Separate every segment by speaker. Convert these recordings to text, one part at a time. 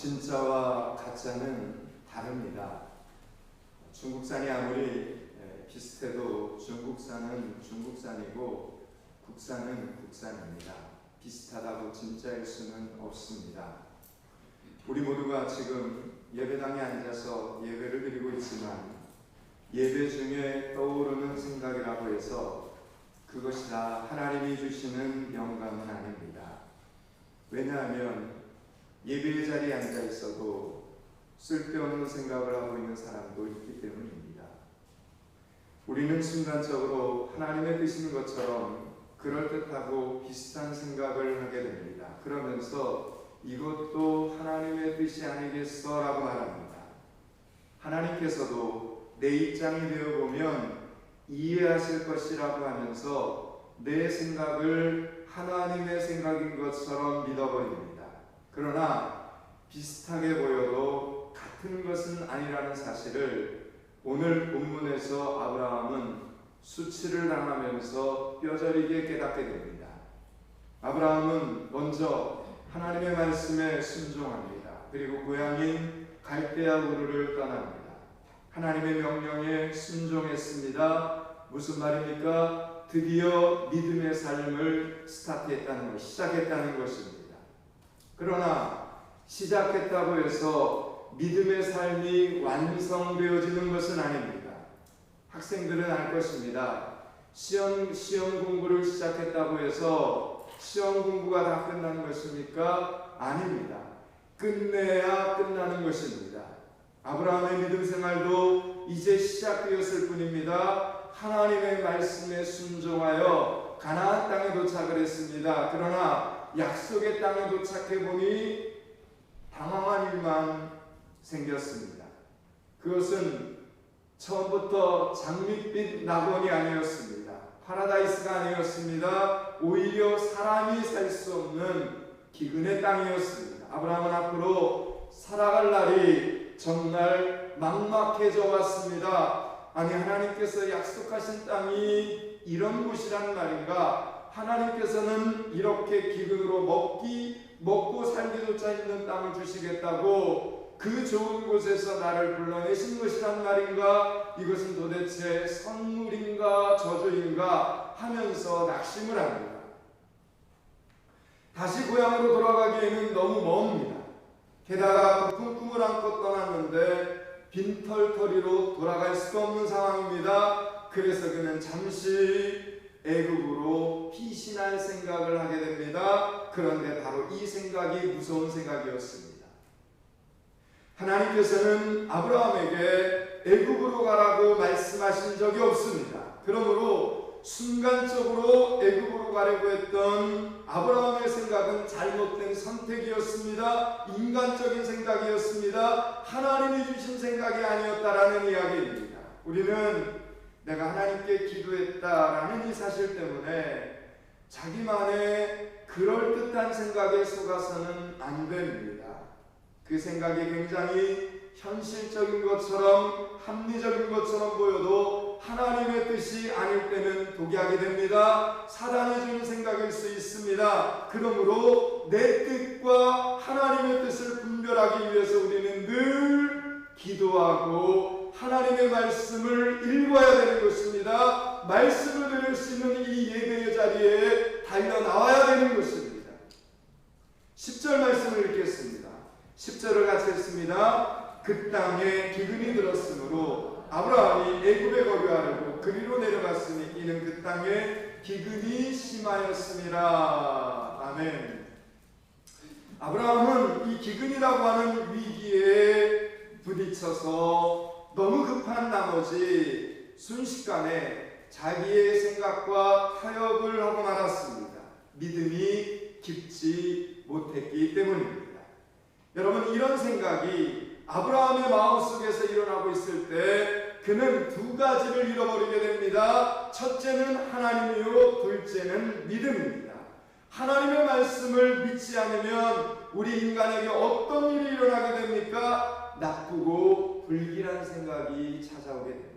Speaker 1: 진짜와 가짜는 다릅니다. 중국산이 아무리 비슷해도 중국산은 중국산이고 국산은 국산입니다. 비슷하다고 진짜일 수는 없습니다. 우리 모두가 지금 예배당에 앉아서 예배를 드리고 있지만 예배 중에 떠오르는 생각이라고 해서 그것이 다 하나님이 주시는 영감은 아닙니다. 왜냐하면 예배의 자리에 앉아 있어도 쓸데없는 생각을 하고 있는 사람도 있기 때문입니다. 우리는 순간적으로 하나님의 뜻인 것처럼 그럴듯하고 비슷한 생각을 하게 됩니다. 그러면서 이것도 하나님의 뜻이 아니겠어? 라고 말합니다. 하나님께서도 내 입장이 되어보면 이해하실 것이라고 하면서 내 생각을 하나님의 생각인 것처럼 믿어버립니다. 그러나 비슷하게 보여도 같은 것은 아니라는 사실을 오늘 본문에서 아브라함은 수치를 당하면서 뼈저리게 깨닫게 됩니다. 아브라함은 먼저 하나님의 말씀에 순종합니다. 그리고 고향인 갈대아 우르를 떠납니다. 하나님의 명령에 순종했습니다. 무슨 말입니까? 드디어 믿음의 삶을 스타트했다는 것, 시작했다는 것입니다. 그러나 시작했다고 해서 믿음의 삶이 완성되어지는 것은 아닙니다. 학생들은 알 것입니다. 시험 공부를 시작했다고 해서 시험 공부가 다 끝나는 것입니까? 아닙니다. 끝내야 끝나는 것입니다. 아브라함의 믿음 생활도 이제 시작되었을 뿐입니다. 하나님의 말씀에 순종하여 가나안 땅에 도착을 했습니다. 그러나 약속의 땅에 도착해 보니 당황한 일만 생겼습니다. 그것은 처음부터 장밋빛 낙원이 아니었습니다. 파라다이스가 아니었습니다. 오히려 사람이 살 수 없는 기근의 땅이었습니다. 아브라함은 앞으로 살아갈 날이 정말 막막해져 왔습니다. 아니, 하나님께서 약속하신 땅이 이런 곳이란 말인가? 하나님께서는 이렇게 기근으로 먹고 살기조차 힘든 땅을 주시겠다고 그 좋은 곳에서 나를 불러내신 것이란 말인가? 이것은 도대체 선물인가 저주인가 하면서 낙심을 합니다. 다시 고향으로 돌아가기에는 너무 먼입니다. 게다가 높은 꿈을 안고 떠났는데 빈털터리로 돌아갈 수가 없는 상황입니다. 그래서 그는 잠시 애굽으로 피신할 생각을 하게 됩니다. 그런데 바로 이 생각이 무서운 생각이었습니다. 하나님께서는 아브라함에게 애굽으로 가라고 말씀하신 적이 없습니다. 그러므로 순간적으로 애굽으로 가려고 했던 아브라함의 생각은 잘못된 선택이었습니다. 인간적인 생각이었습니다. 하나님이 주신 생각이 아니었다라는 이야기입니다. 우리는 내가 하나님께 기도했다라는 이 사실 때문에 자기만의 그럴듯한 생각에 속아서는 안 됩니다. 그 생각이 굉장히 현실적인 것처럼 합리적인 것처럼 보여도 하나님의 뜻이 아닐 때는 포기하게 됩니다. 사단이 주는 생각일 수 있습니다. 그러므로 내 뜻과 하나님의 뜻을 분별하기 위해서 우리는 늘 기도하고 하나님의 말씀을 읽어야 되는 것입니다. 말씀을 들을 수 있는 이 예배의 자리에 달려나와야 되는 것입니다. 10절 말씀을 읽겠습니다. 10절을 같이 읽습니다. 그 땅에 기근이 들었으므로 아브라함이 애굽에 거류하려고 그리로 내려갔으니 이는 그 땅에 기근이 심하였습니다. 아멘. 아브라함은 이 기근이라고 하는 위기에 부딪혀서 너무 급한 나머지 순식간에 자기의 생각과 타협을 하고 말았습니다. 믿음이 깊지 못했기 때문입니다. 여러분, 이런 생각이 아브라함의 마음속에서 일어나고 있을 때 그는 두 가지를 잃어버리게 됩니다. 첫째는 하나님이요, 둘째는 믿음입니다. 하나님의 말씀을 믿지 않으면 우리 인간에게 어떤 일이 일어나게 됩니까? 나쁘고 불길한 생각이 찾아오게 됩니다.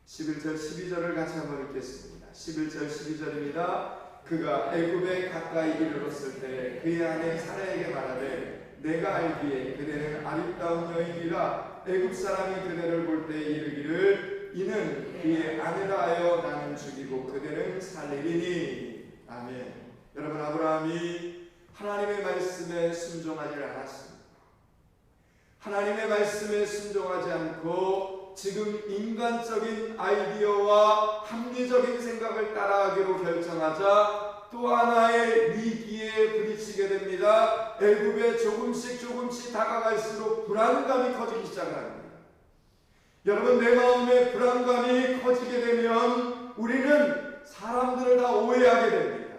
Speaker 1: 11절 12절을 같이 한번 읽겠습니다. 11절 12절입니다. 그가 애굽에 가까이 이르렀을 때 그의 아내 사라에게 말하되 내가 알기에 그대는 아름다운 여인이라 애굽 사람이 그대를 볼 때 이르기를 이는 그의 아내라 하여 나는 죽이고 그대는 살리리니. 아멘. 여러분, 아브라함이 하나님의 말씀에 순종하지 않았습니다. 하나님의 말씀에 순종하지 않고 지금 인간적인 아이디어와 합리적인 생각을 따라가기로 결정하자 또 하나의 위기에 부딪히게 됩니다. 애굽에 조금씩 다가갈수록 불안감이 커지기 시작합니다. 여러분, 내 마음에 불안감이 커지게 되면 우리는 사람들을 다 오해하게 됩니다.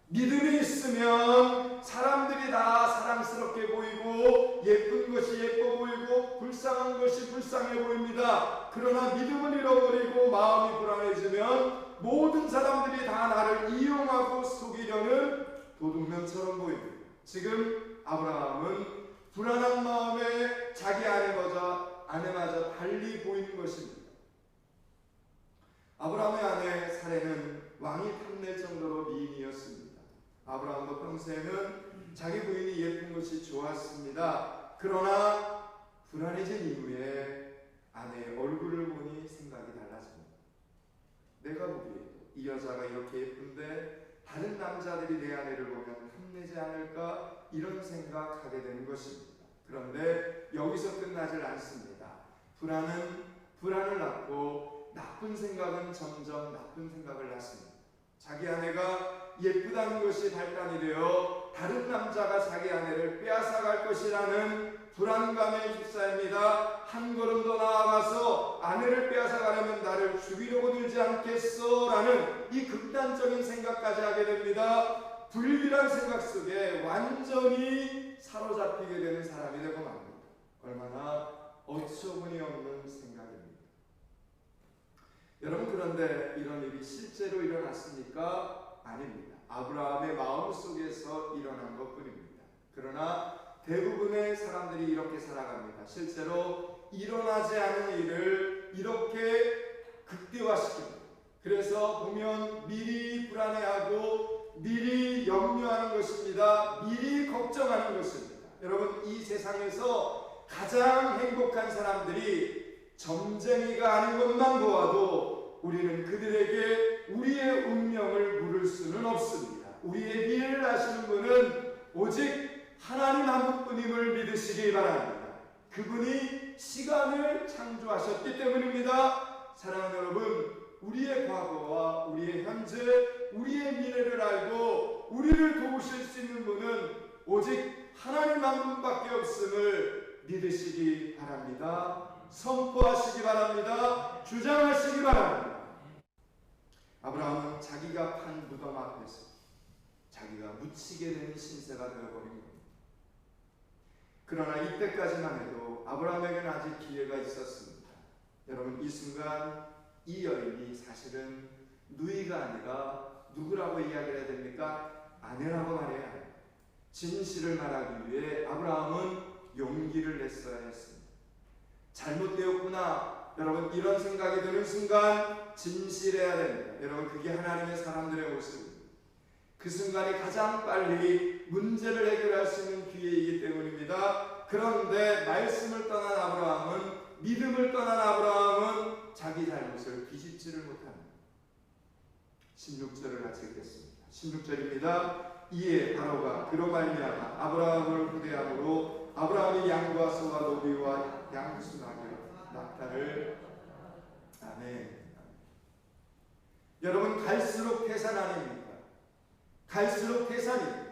Speaker 1: 믿음이 있으면 사람들이 다 사랑스럽게 보이고 예쁜 것이 예뻐 보이고 불쌍한 것이 불쌍해 보입니다. 그러나 믿음을 잃어버리고 마음이 불안해지면 모든 사람들이 다 나를 이용하고 속이려는 도둑놈처럼 보입니다. 지금 아브라함은 불안한 마음에 자기 아내마저 달리 보이는 것입니다. 아브라함의 아내 사레는 왕이 탐낼 정도로 미인이었습니다. 아브라함도 평소에는 자기 부인이 예쁜 것이 좋았습니다. 그러나 불안해진 이후에 아내의 얼굴을 보니 생각이 달라집니다. 내가 보기에도 이 여자가 이렇게 예쁜데 다른 남자들이 내 아내를 보면 탐내지 않을까, 이런 생각하게 되는 것입니다. 그런데 여기서 끝나질 않습니다. 불안은 불안을 낳고 나쁜 생각은 점점 나쁜 생각을 낳습니다. 자기 아내가 예쁘다는 것이 발단이 되어 다른 남자가 자기 아내를 빼앗아갈 것이라는 불안감에 휩싸입니다. 한 걸음 더 나아가서 아내를 빼앗아가려면 나를 죽이려고 들지 않겠어? 라는 이 극단적인 생각까지 하게 됩니다. 불길한 생각 속에 완전히 사로잡히게 되는 사람이 되고 맙니다. 얼마나 어처구니 없는 생각입니다. 여러분, 그런데 이런 일이 실제로 일어났습니까? 아닙니다. 아브라함의 마음속에서 일어난 것뿐입니다. 그러나 대부분의 사람들이 이렇게 살아갑니다. 실제로 일어나지 않은 일을 이렇게 극대화시킵니다. 그래서 보면 미리 불안해하고 미리 염려하는 것입니다. 미리 걱정하는 것입니다. 여러분, 이 세상에서 가장 행복한 사람들이 점쟁이가 아닌 것만 보아도 우리는 그들에게 우리의 운명을 물을 수는 없습니다. 우리의 미래를 아시는 분은 오직 하나님 한 분뿐임을 믿으시기 바랍니다. 그분이 시간을 창조하셨기 때문입니다. 사랑하는 여러분, 우리의 과거와 우리의 현재, 우리의 미래를 알고 우리를 도우실 수 있는 분은 오직 하나님 한 분밖에 없음을 믿으시기 바랍니다. 선포하시기 바랍니다. 주장하시기 바랍니다. 아브라함은 자기가 판 무덤 앞에서 자기가 묻히게 된 신세가 되어버린 겁니다. 그러나 이때까지만 해도 아브라함에게는 아직 기회가 있었습니다. 여러분, 이 순간 이 여인이 사실은 누이가 아니라 누구라고 이야기를 해야 됩니까? 아내라고 말해야 합니다. 진실을 말하기 위해 아브라함은 용기를 냈어야 했습니다. 잘못되었구나. 여러분, 이런 생각이 드는 순간 진실해야 됩니다. 여러분, 그게 하나님의 사람들의 모습입니다. 그 순간이 가장 빨리 문제를 해결할 수 있는 기회이기 때문입니다. 그런데 말씀을 떠난 아브라함은, 믿음을 떠난 아브라함은 자기 잘못을 뒤집지를 못합니다. 16절을 같이 읽겠습니다. 16절입니다. 이에 바로가 그로 말미암아 아브라함을 후대함으로 아브라함이 양과 소와 노비와 양순하며 낙타를. 아멘. 여러분, 갈수록 태산 아닙니까? 갈수록 태산입니다.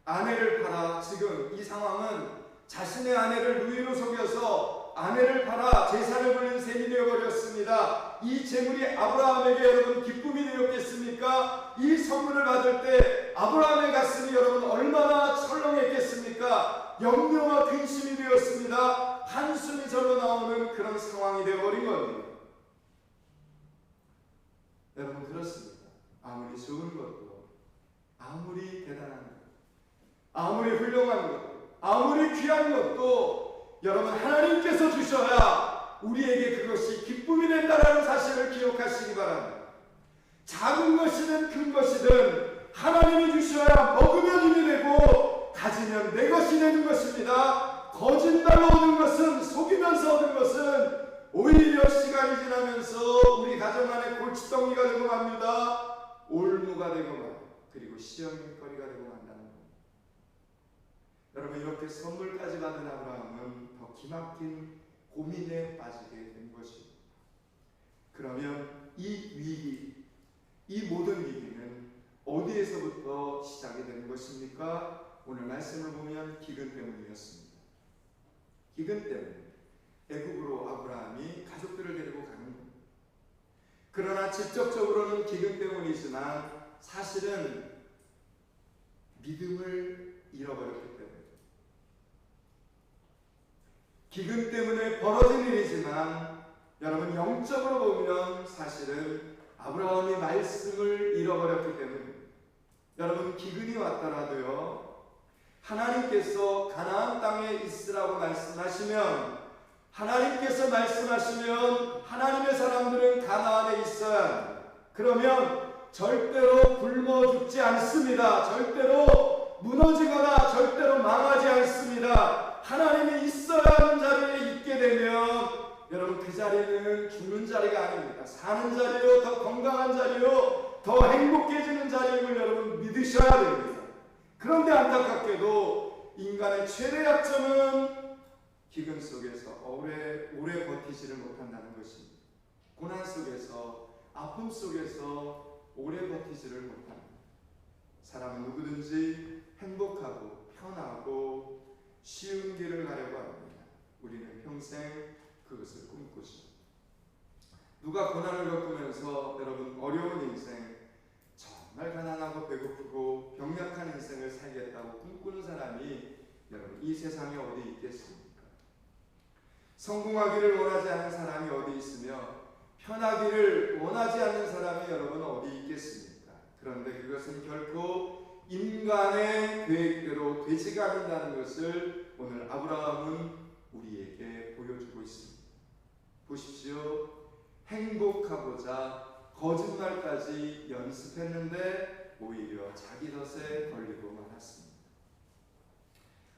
Speaker 1: 아내를 팔아, 지금 이 상황은 자신의 아내를 누이로 속여서 아내를 팔아 재산을 벌린 셈이 되어버렸습니다. 이 재물이 아브라함에게 여러분 기쁨이 되었겠습니까? 이 선물을 받을 때 아브라함의 가슴이 여러분 얼마나 철렁했겠습니까? 염려와 근심이 되었습니다. 한숨이 절로 나오는 그런 상황이 되어버린 겁니다. 여러분, 그렇습니다. 아무리 좋은 것도, 아무리 대단한 것, 아무리 훌륭한 것, 아무리 귀한 것도 여러분 하나님께서 주셔야 우리에게 그것이 기쁨이 된다라는 사실을 기억하시기 바랍니다. 작은 것이든 큰 것이든 하나님이 주셔야 먹으면 힘이 되고 가지면 내 것이 되는 것입니다. 거짓말로 얻은 것은, 속이면서 얻은 것은 오히려 시간이 지나면서 우리 가정 안에 골칫덩이가 되고 맙니다. 올무가 되고 맙니다. 그리고 시험거리가 되고 만다는 겁니다. 여러분, 이렇게 선물까지 받은 아브라함은 더 기막힌 고민에 빠지게 된 것입니다. 그러면 이 위기, 이 모든 위기는 어디에서부터 시작이 되는 것입니까? 오늘 말씀을 보면 기근 때문이었습니다. 기근 때문에 애굽으로 아브라함이 가족들을 데리고 가는 겁니다. 그러나 직접적으로는 기근 때문이지만 사실은 믿음을 잃어버렸기 때문에, 기근 때문에 벌어진 일이지만 여러분, 영적으로 보면 사실은 아브라함이 말씀을 잃어버렸기 때문에, 여러분, 기근이 왔더라도요, 하나님께서 가나안 땅에 있으라고 말씀하시면, 하나님께서 말씀하시면 하나님의 사람들은 가나안에 있어야 합니다. 그러면 절대로 굶어 죽지 않습니다. 절대로 무너지거나 절대로 망하지 않습니다. 하나님이 있어야 하는 자리에 있게 되면 여러분, 그 자리는 죽는 자리가 아닙니다. 사는 자리요, 더 건강한 자리요, 더 행복해지는 자리임을 여러분 믿으셔야 됩니다. 그런데 안타깝게도 인간의 최대 약점은 기근 속에서 오래 버티지를 못한다는 것입니다. 고난 속에서, 아픔 속에서 오래 버티지를 못합니다. 사람은 누구든지 행복하고 편하고 쉬운 길을 가려고 합니다. 우리는 평생 그것을 꿈꾸죠. 누가 고난을 겪으면서 여러분 어려운 인생, 정말 가난하고 배고프고 병약한 인생을 살겠다고 꿈꾸는 사람이 여러분 이 세상에 어디 있겠습니까? 성공하기를 원하지 않는 사람이 어디 있으며 편하기를 원하지 않는 사람이 여러분 어디 있겠습니까? 그런데 그것은 결코 인간의 계획대로 되지가 않는다는 것을 오늘 아브라함은 우리에게 보여주고 있습니다. 보십시오. 행복하고자 거짓말까지 연습했는데 오히려 자기 덫에 걸리고 말았습니다.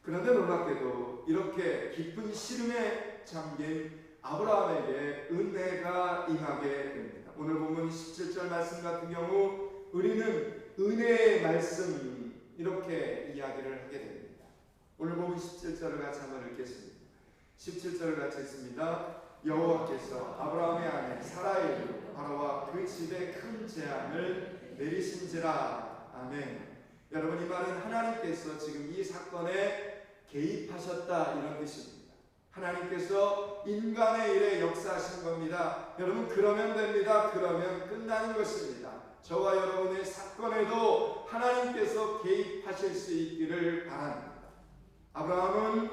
Speaker 1: 그런데 놀랍게도 이렇게 깊은 시름에 잠긴 아브라함에게 은혜가 임하게 됩니다. 오늘 본문 17절 말씀 같은 경우 우리는 은혜의 말씀 이렇게 이야기를 하게 됩니다. 오늘 본문 17절을 같이 한번 읽겠습니다. 17절을 같이 읽습니다. 여호와께서 아브라함의 아내 사라이로 바로와 그 집에 큰 재앙을 내리신지라. 아멘. 여러분, 이 말은 하나님께서 지금 이 사건에 개입하셨다 이런 뜻입니다. 하나님께서 인간의 일에 역사하신 겁니다. 여러분, 그러면 됩니다. 그러면 끝나는 것입니다. 저와 여러분의 사건에도 하나님께서 개입하실 수 있기를 바랍니다. 아브라함은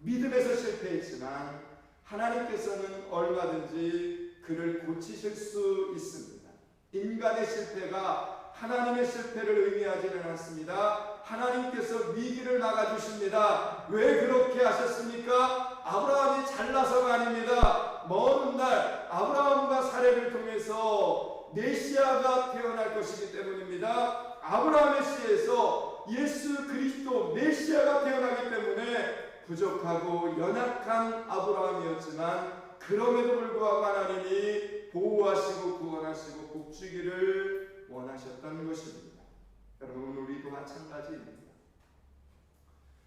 Speaker 1: 믿음에서 실패했지만 하나님께서는 얼마든지 그를 고치실 수 있습니다. 인간의 실패가 하나님의 실패를 의미하지는 않습니다. 하나님께서 위기를 막아주십니다. 왜 그렇게 하셨습니까? 아브라함이 잘나서가 아닙니다. 먼 훗날 아브라함과 사례를 통해서 메시아가 태어날 것이기 때문입니다. 아브라함의 씨에서 예수 그리스도 메시아가 태어나기 때문에 부족하고 연약한 아브라함이었지만 그럼에도 불구하고 하나님이 보호하시고 구원하시고 복주기를 원하셨던 것입니다. 여러분, 우리도 마찬가지입니다.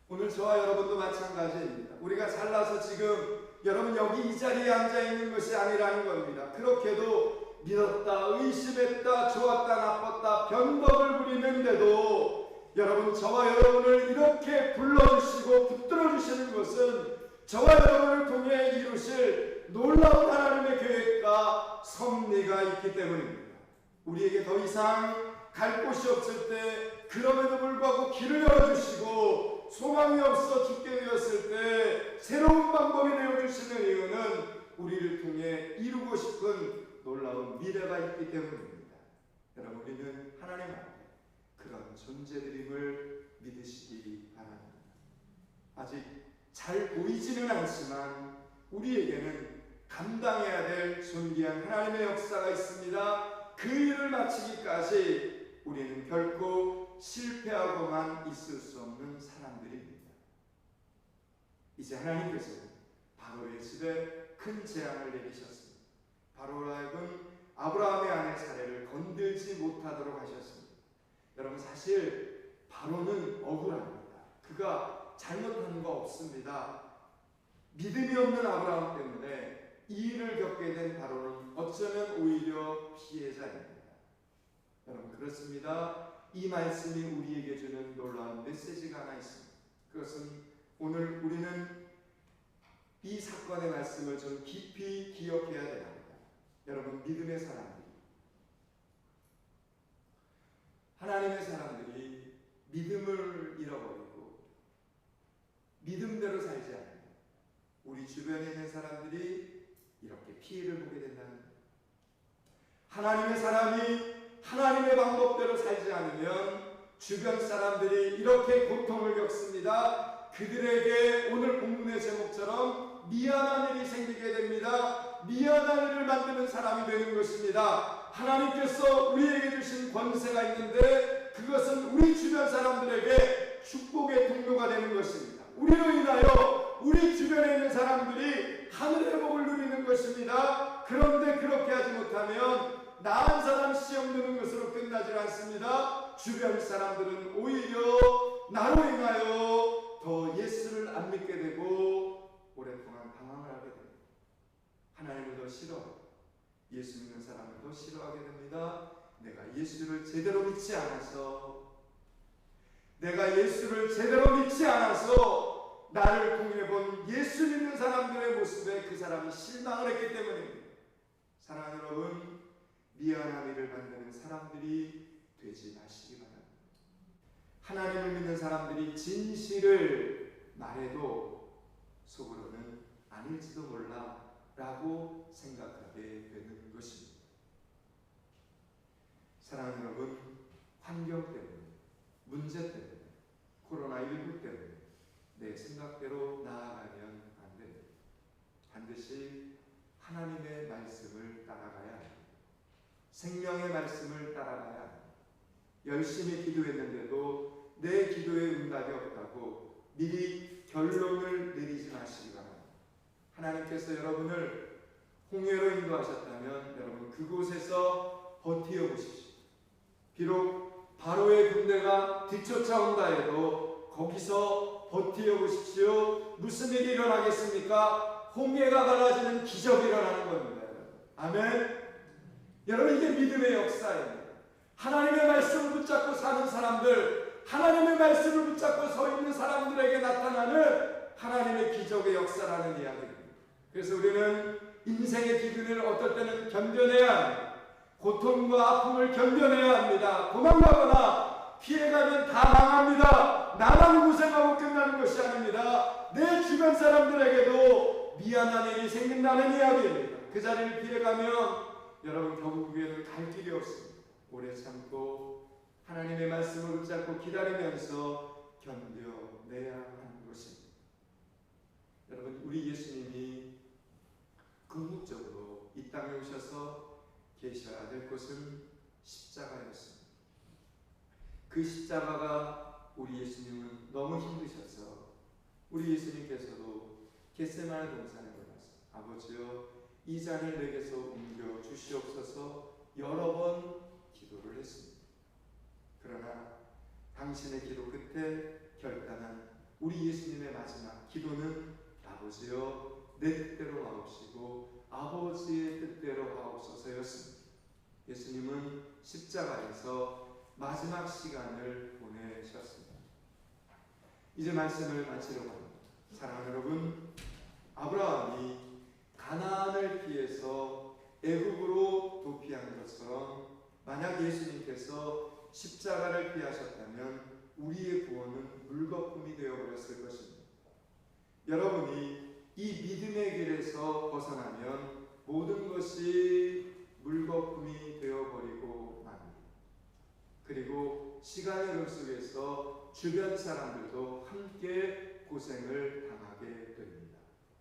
Speaker 1: 오늘 저와 여러분도 마찬가지입니다. 우리가 잘나서 지금 여러분 여기 이 자리에 앉아있는 것이 아니라는 겁니다. 그렇게도 믿었다, 의심했다, 좋았다, 나빴다, 변덕을 부리는데도 여러분, 저와 여러분을 이렇게 불러주시고 붙들어주시는 것은 저와 여러분을 통해 이루실 놀라운 하나님의 계획과 섭리가 있기 때문입니다. 우리에게 더 이상 갈 곳이 없을 때 그럼에도 불구하고 길을 열어주시고 소망이 없어 죽게 되었을 때 새로운 방법이 되어주시는 이유는 우리를 통해 이루고 싶은 놀라운 미래가 있기 때문입니다. 여러분, 우리는 하나님 앞에 그런 존재들임을 믿으시기 바랍니다. 아직 잘 보이지는 않지만 우리에게는 감당해야 될 존귀한 하나님의 역사가 있습니다. 그 일을 마치기까지 우리는 결코 실패하고만 있을 수 없는 사람들입니다. 이제 하나님께서 바로의 집에 큰 재앙을 내리셨습니다. 바로로 하여금 아브라함의 아내 사례를 건들지 못하도록 하셨습니다. 여러분, 사실 바로는 억울합니다. 그가 잘못한 거 없습니다. 믿음이 없는 아브라함 때문에 이 일을 겪게 된 바로는 어쩌면 오히려 피해자입니다. 여러분, 그렇습니다. 이 말씀이 우리에게 주는 놀라운 메시지가 하나 있습니다. 그것은 오늘 우리는 이 사건의 말씀을 좀 깊이 기억해야 됩니다. 여러분, 믿음의 사람들이, 하나님의 사람들이 믿음을 잃어버리고 믿음대로 살지 않으면 우리 주변에 있는 사람들이 이렇게 피해를 보게 된다는 거예요. 하나님의 사람이 하나님의 방법대로 살지 않으면 주변 사람들이 이렇게 고통을 겪습니다. 그들에게 오늘 본문의 제목처럼 미안한 일이 생기게 됩니다. 미안한 일을 만드는 사람이 되는 것입니다. 하나님께서 우리에게 주신 권세가 있는데 그것은 우리 주변 사람들에게 축복의 통로가 되는 것입니다. 우리로 인하여 우리 주변에 있는 사람들이 하늘의 복을 누리는 것입니다. 그런데 그렇게 하지 못하면 나은 사람 시험 드는 것으로 끝나지 않습니다. 주변 사람들은 오히려 나로 인하여 더 예수를 안 믿게 되고 오랫동안 방황을 하게 됩니다. 하나님을 더 싫어하고 예수 믿는 사람을 더 싫어하게 됩니다. 내가 예수를 제대로 믿지 않아서 나를 통해 본 예수 믿는 사람들의 모습에 그 사람이 실망을 했기 때문입니다. 사랑하는 여러분, 미안한 일을 만드는 사람들이 되지 마시기 바랍니다. 하나님을 믿는 사람들이 진실을 말해도 속으로는 아닐지도 몰라 라고 생각하게 되는 것입니다. 사랑하는 여러분, 환경 때문에, 문제 때문에, 코로나19 때문에 내 생각대로 나아가면 안 됩니다. 반드시 하나님의 말씀을 따라가야 합니다. 생명의 말씀을 따라가야 합니다. 열심히 기도했는데도 내 기도에 응답이 없다고 미리 결론을 내리지 마시기 바랍니다. 하나님께서 여러분을 홍해로 인도하셨다면 여러분 그곳에서 버티어 보십시오. 비록 바로의 군대가 뒤쫓아온다 해도 거기서 버티어 보십시오. 무슨 일이 일어나겠습니까? 홍해가 갈라지는 기적이 일어나는 겁니다. 아멘. 여러분, 이게 믿음의 역사입니다. 하나님의 말씀을 붙잡고 사는 사람들, 하나님의 말씀을 붙잡고 서 있는 사람들에게 나타나는 하나님의 기적의 역사라는 이야기입니다. 그래서 우리는 인생의 기근을 어떨 때는 견뎌내야 합니다. 고통과 아픔을 견뎌내야 합니다. 도망가거나 피해가면 다 망합니다. 나만 고생하고 끝나는 것이 아닙니다. 내 주변 사람들에게도 미안한 일이 생긴다는 이야기입니다. 그 자리를 피해가면 여러분 결국에는 갈 길이 없습니다. 오래 참고 하나님의 말씀을 붙잡고 기다리면서 견뎌내야 하는 것입니다. 여러분, 우리 예수님이 궁극적으로 이 땅에 오셔서 계셔야 될 곳은 십자가였습니다. 그 십자가가 우리 예수님은 너무 힘드셔서 우리 예수님께서도 겟세마네 동산에 올라서 아버지여 이 잔을 내게서 옮겨 주시옵소서 여러 번 기도를 했습니다. 그러나 당신의 기도 끝에 결단한 우리 예수님의 마지막 기도는 아버지여 내 뜻대로 하옵시고 아버지의 뜻대로 하옵소서였습니다. 예수님은 십자가에서 마지막 시간을 보내셨습니다. 이제 말씀을 마치려고 합니다. 사랑하는 여러분, 아브라함이 가나안을 피해서 애굽으로 도피한 것처럼 만약 예수님께서 십자가를 피하셨다면 우리의 구원은 물거품이 되어버렸을 것입니다. 여러분이 이 믿음의 길에서 벗어나면 모든 것이 물거품이 되어버리고 맙니다. 그리고 시간의 흐름 속에서 주변 사람들도 함께 고생을 당하게 됩니다.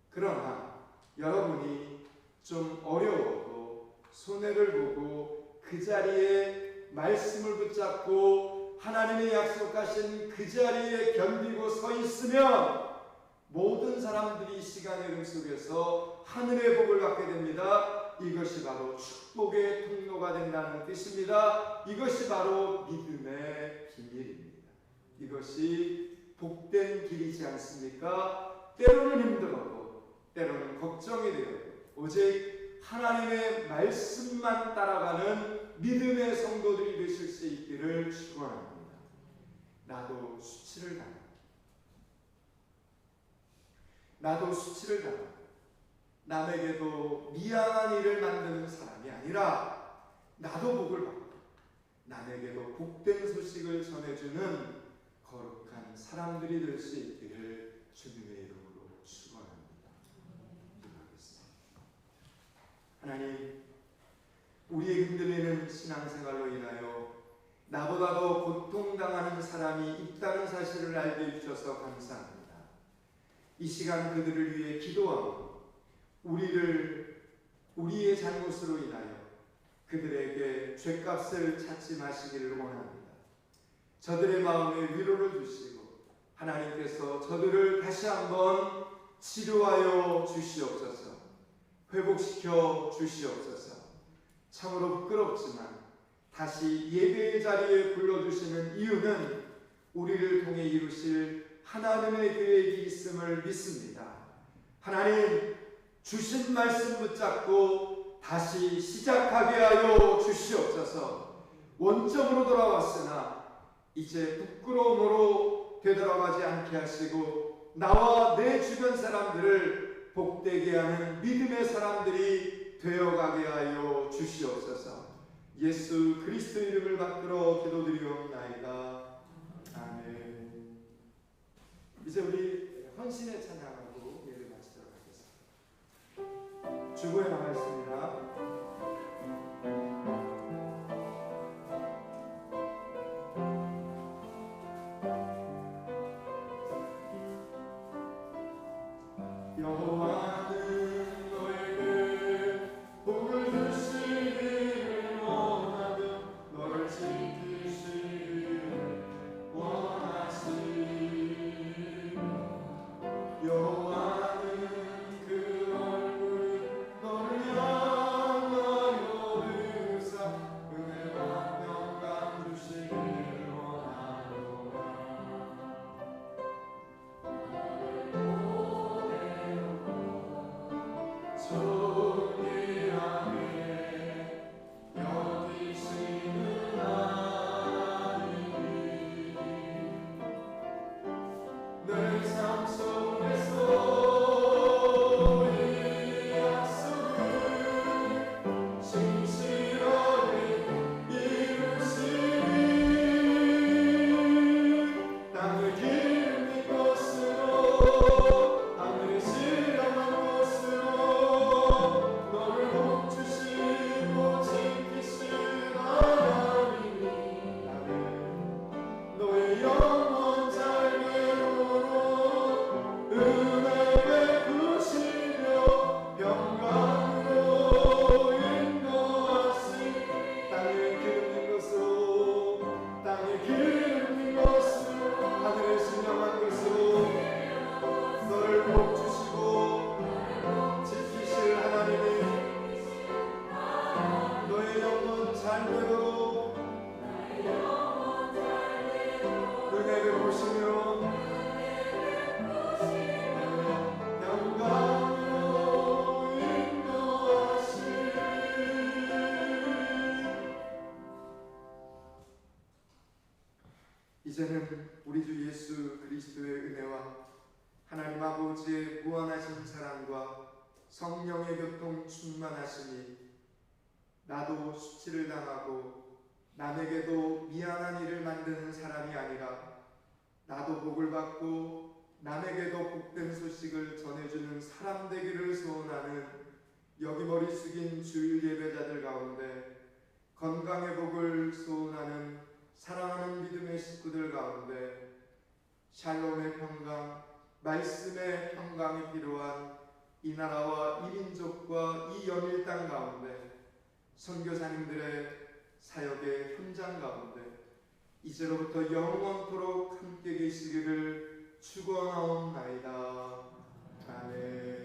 Speaker 1: 그러나 여러분이 좀 어려워도 손해를 보고 그 자리에 말씀을 붙잡고 하나님의 약속하신 그 자리에 견디고 서 있으면 모든 사람들이 이 시간의 흐름 속에서 하늘의 복을 받게 됩니다. 이것이 바로 축복의 통로가 된다는 뜻입니다. 이것이 바로 믿음의 비밀입니다. 이것이 복된 길이지 않습니까? 때로는 힘들어도 때로는 걱정이 되어도 오직 하나님의 말씀만 따라가는 믿음의 성도들이 되실 수 있기를 축원합니다. 나도 수치를 당합니다. 나도 수치를 당합니다. 남에게도 미안한 일을 만드는 사람이 아니라 나도 복을 받고 남에게도 복된 소식을 전해주는 거룩한 사람들이 될 수 있기를 주님의 이름으로 축원합니다. 기도하겠습니다. 하나님, 우리의 흔들리는 신앙생활로 인하여 나보다도 고통당하는 사람이 있다는 사실을 알게 해주셔서 감사합니다. 이 시간 그들을 위해 기도하고 우리의 잘못으로 인하여 그들에게 죄값을 찾지 마시기를 원합니다. 저들의 마음에 위로를 주시고 하나님께서 저들을 다시 한번 치료하여 주시옵소서. 회복시켜 주시옵소서. 참으로 부끄럽지만 다시 예배의 자리에 불러주시는 이유는 우리를 통해 이루실 하나님의 계획이 있음을 믿습니다. 하나님, 주신 말씀 붙잡고 다시 시작하게 하여 주시옵소서. 원점으로 돌아왔으나 이제 부끄러움으로 되돌아가지 않게 하시고 나와 내 주변 사람들을 복되게 하는 믿음의 사람들이 되어가게 하여 주시옵소서. 예수 그리스도 이름을 받들어 기도드리옵나이다. 아멘. 이제 우리 헌신의 찬양하고 예를 마치도록 하겠습니다. 주보에 나와 있습니다. 여호와는 너에게 복을 주시기를 원하며 너를 지키시기를 원하시며 여호와는 그 얼굴을 너를 향하여 드사 은혜와 평강 주시기를 원하노라. 존귀하게 여기시는 하나님, 늘 삶 속에서 이 약속을 진실하게 이루시니 땅을 기름진 것으로 하늘을 신령한 것으로 너를 복주시고 지키신 하나님이 너의 영원 잘됨으로 은혜 베푸시며 평강으로 인도하시 땅을 기름진 것으로 하늘의 신령한 것으로 너를 복주시고 지키실 하나님이 너의 영원 잘됨으로 은혜 베푸시며 평강으로 인도하시니 이제는 우리 주 예수 그리스도의 은혜와 하나님 아버지의 무한하신 사랑과 성령의 교통 충만하심이 나도 수치를 당하고 남에게도 미안한 일을 만드는 사람이 아니라 나도 복을 받고 남에게도 복된 소식을 전해주는 사람 되기를 소원하는 여기 머리 숙인 주일 예배자들 가운데 건강의 복을 소원하는 사랑하는 믿음의 식구들 가운데 샬롬의 평강, 말씀의 평강이 필요한 이 나라와 이 민족과 이 연일 땅 가운데 선교사님들의 사역의 현장 가운데 이제로부터 영원토록 함께 계시기를 축원하옵나이다. 아멘.